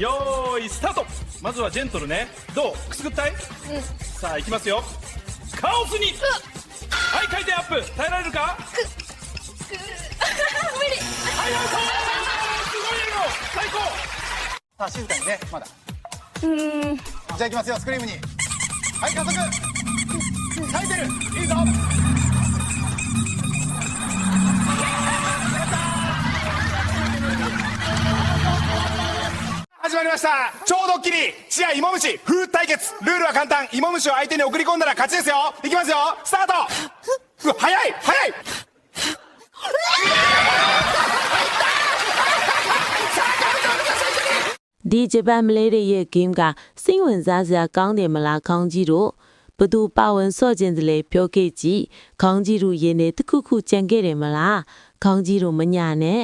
よーいスタート。まずはジェントルね。どうくすぐったい？さあ行きますよ。カオスに。はい回転アップ。耐えられるか？無理はいアウト。すごい笑顔。最高。さあ静かにねまだじゃあいきますよスクリームにはい加速耐えてるいいぞ始まりました超ドッキリチア芋虫風対決ルールは簡単芋虫を相手に送り込んだら勝ちですよいきますよスタートうわ早い早いဒီဂျပန်မလေးရဲ့ game ကစိတ်ဝင်စားစရာကောင်းတယ်မလားခေါင်းကြီးတို့ဘသူပါဝင်စော့ခြင်းတလေပြောခဲ့ကြည့်ခေါင်းကြီးတို့ရင်းနေတစ်ခုခုကြံခဲ့တယ်မလားခေါင်းကြီးတို့မညာနဲ့